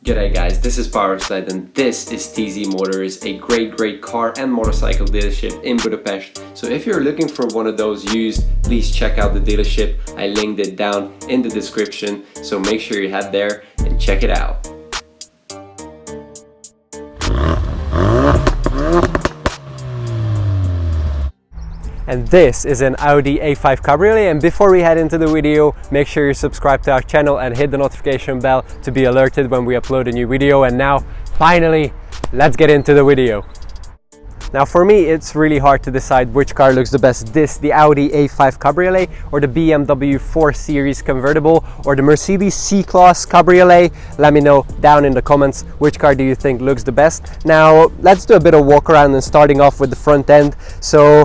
G'day guys, this is Powerslide and this is TZ Motors, a great car and motorcycle dealership in Budapest. So if you're looking for one of those used, please check out the dealership. I linked it down in the description, so make sure you head there and check it out. And this is an Audi A5 Cabriolet, and before we head into the video, make sure you subscribe to our channel and hit the notification bell to be alerted when we upload a new video. And now, finally, let's get into the video. Now for me, it's really hard to decide which car looks the best, the Audi A5 Cabriolet or the BMW 4 Series convertible or the Mercedes C-Class Cabriolet. Let me know down in the comments which car do you think looks the best. Now let's do a bit of walk around and starting off with the front end. So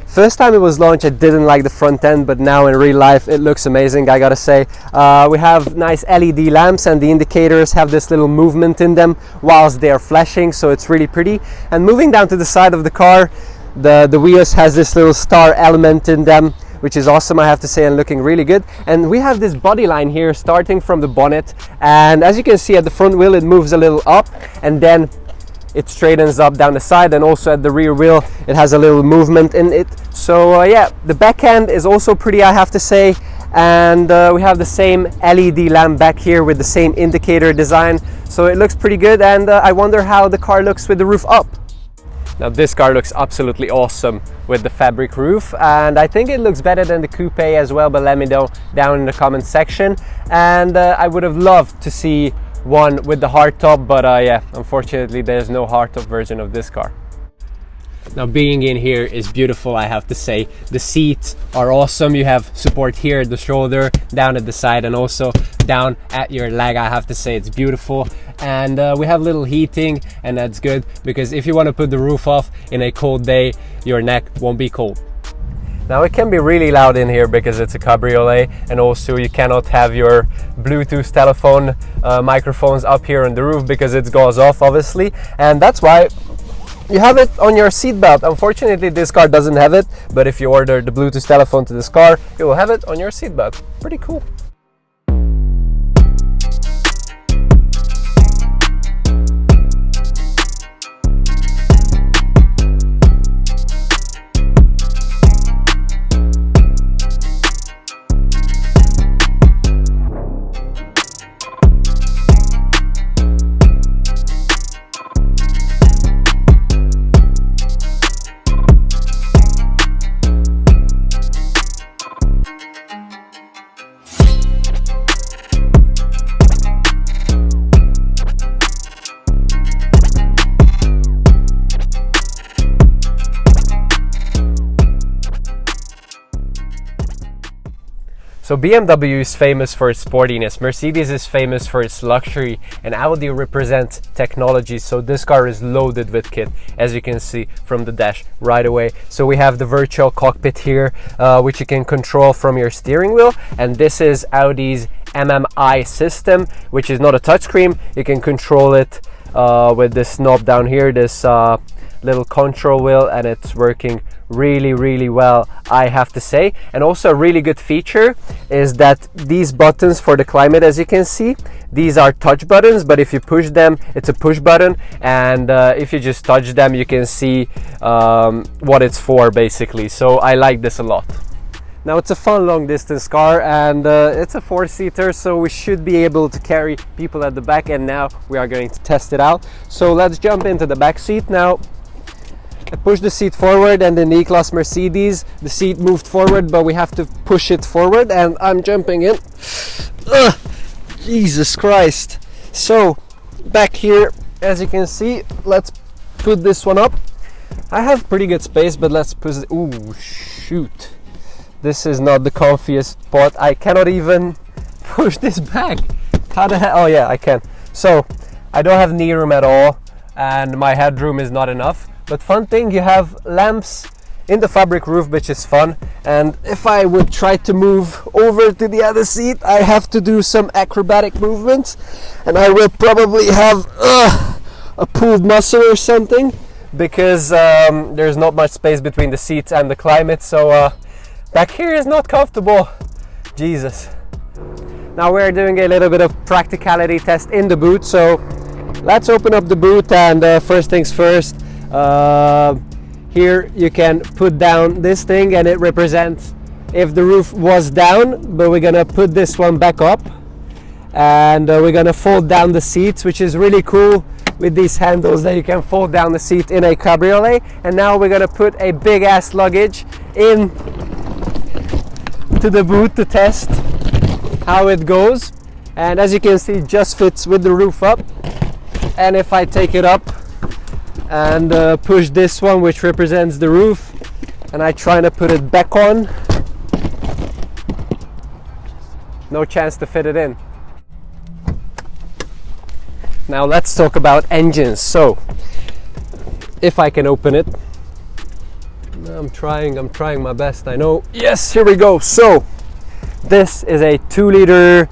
first time it was launched, I didn't like the front end, but now in real life it looks amazing, I gotta say. We have nice LED lamps and the indicators have this little movement in them whilst they are flashing, so it's really pretty. And moving down to the side of the car, the wheels has this little star element in them, which is awesome, I have to say, and looking really good. And we have this body line here starting from the bonnet, and as you can see at the front wheel it moves a little up and then it straightens up down the side, and also at the rear wheel it has a little movement in it. So yeah, the back end is also pretty, I have to say, and we have the same LED lamp back here with the same indicator design, so it looks pretty good. And I wonder how the car looks with the roof up. Now this car looks absolutely awesome with the fabric roof, and I think it looks better than the coupe as well, but let me know down in the comment section. And I would have loved to see one with the hardtop, but yeah, unfortunately there's no hardtop version of this car. Now being in here is beautiful, I have to say. The seats are awesome. You have support here at the shoulder, down at the side, and also down at your leg. I have to say it's beautiful. And we have little heating, and that's good because if you want to put the roof off in a cold day, your neck won't be cold. Now it can be really loud in here because it's a cabriolet, and also you cannot have your Bluetooth telephone microphones up here on the roof because it goes off obviously, and that's why you have it on your seatbelt. Unfortunately this car doesn't have it, but if you order the Bluetooth telephone to this car, you will have it on your seatbelt. Pretty cool. So BMW is famous for its sportiness, Mercedes is famous for its luxury, and Audi represents technology. So this car is loaded with kit, as you can see from the dash right away. So we have the virtual cockpit here, which you can control from your steering wheel, and this is Audi's MMI system, which is not a touchscreen. You can control it with this knob down here, this little control wheel, and it's working really well, I have to say. And also a really good feature is that these buttons for the climate, as you can see, these are touch buttons, but if you push them it's a push button, and if you just touch them you can see what it's for basically. So I like this a lot. Now it's a fun long distance car, and it's a 4-seater, so we should be able to carry people at the back, and now we are going to test it out. So let's jump into the back seat. Now I push the seat forward, and in the E-Class Mercedes the seat moved forward, but we have to push it forward, and I'm jumping in. Ugh, Jesus Christ. So back here, as you can see, let's put this one up. I have pretty good space, but let's push it. Ooh, shoot. This is not the comfiest spot. I cannot even push this back. How the hell? Oh yeah, I can. So I don't have knee room at all, and my headroom is not enough. But fun thing, you have lamps in the fabric roof, which is fun. And if I would try to move over to the other seat, I have to do some acrobatic movements, and I will probably have a pulled muscle or something, because there's not much space between the seats and the climate. So back here is not comfortable. Jesus. Now we're doing a little bit of practicality test in the boot, so let's open up the boot, and first things first, here you can put down this thing and it represents if the roof was down, but we're gonna put this one back up, and we're gonna fold down the seats, which is really cool with these handles that you can fold down the seat in a cabriolet. And now we're gonna put a big ass luggage in to the boot to test how it goes, and as you can see, it just fits with the roof up. And if I take it up and push this one, which represents the roof, and I try to put it back on, no chance to fit it in. Now let's talk about engines. So if I can open it, I'm trying my best, I know. Yes, here we go. So this is a 2-liter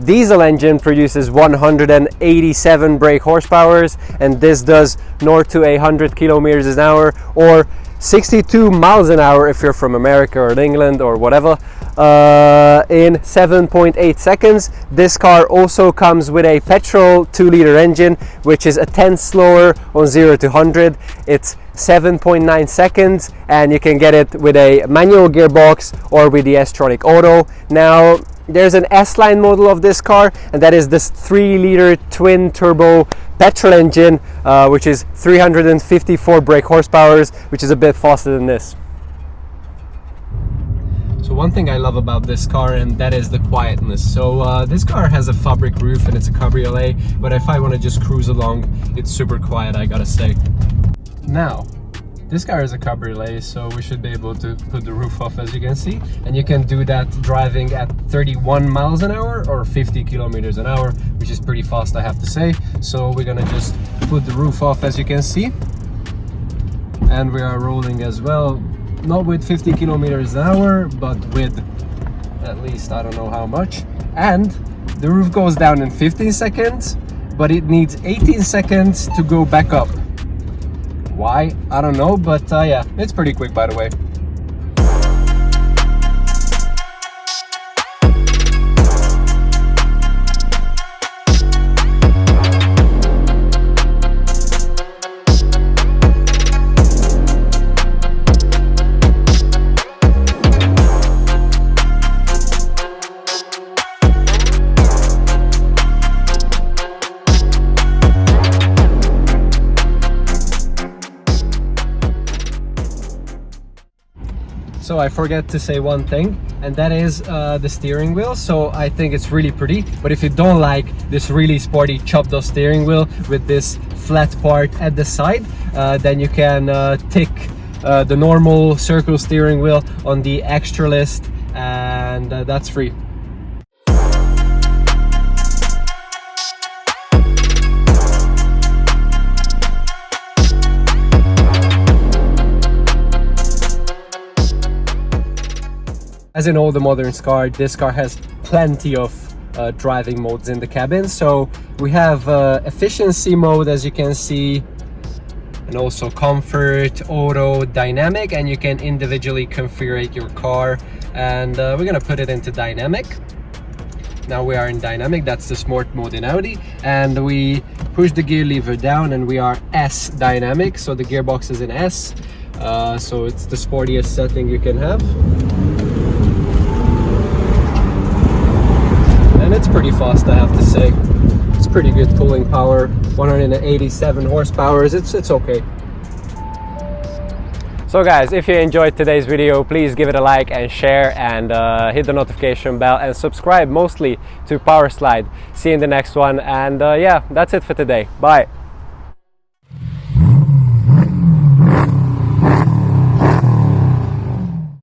diesel engine, produces 187 brake horsepower, and this does 0 to 100 kilometers an hour, or 62 miles an hour if you're from America or England or whatever, in 7.8 seconds. This car also comes with a petrol 2-liter engine, which is a tenth slower on 0 to 100. It's 7.9 seconds, and you can get it with a manual gearbox or with the S-Tronic Auto. Now there's an S-Line model of this car, and that is this 3-liter twin turbo petrol engine, which is 354 brake horsepower, which is a bit faster than this. So one thing I love about this car, and that is the quietness. So this car has a fabric roof and it's a cabriolet, but if I want to just cruise along, it's super quiet, I gotta say. Now, this car is a cabriolet, so we should be able to put the roof off, as you can see, and you can do that driving at 31 miles an hour or 50 kilometers an hour, which is pretty fast, I have to say. So we're gonna just put the roof off, as you can see, and we are rolling as well, not with 50 kilometers an hour, but with at least I don't know how much. And the roof goes down in 15 seconds, but it needs 18 seconds to go back up. Why? I don't know, but yeah, it's pretty quick, by the way. So I forget to say one thing, and that is the steering wheel. So I think it's really pretty, but if you don't like this really sporty chopped off steering wheel with this flat part at the side, then you can tick the normal circle steering wheel on the extra list, and that's free. As in all the modern cars, this car has plenty of driving modes in the cabin. So we have efficiency mode, as you can see, and also comfort, auto, dynamic, and you can individually configure your car. And we're gonna put it into dynamic. Now we are in dynamic, that's the sport mode in Audi, and we push the gear lever down and we are S dynamic, so the gearbox is in S, so it's the sportiest setting you can have. And it's pretty fast, I have to say. It's pretty good pulling power, 187 horsepower, it's okay. So guys, if you enjoyed today's video, please give it a like and share, and hit the notification bell and subscribe mostly to Power Slide. See you in the next one, and yeah, that's it for today. Bye.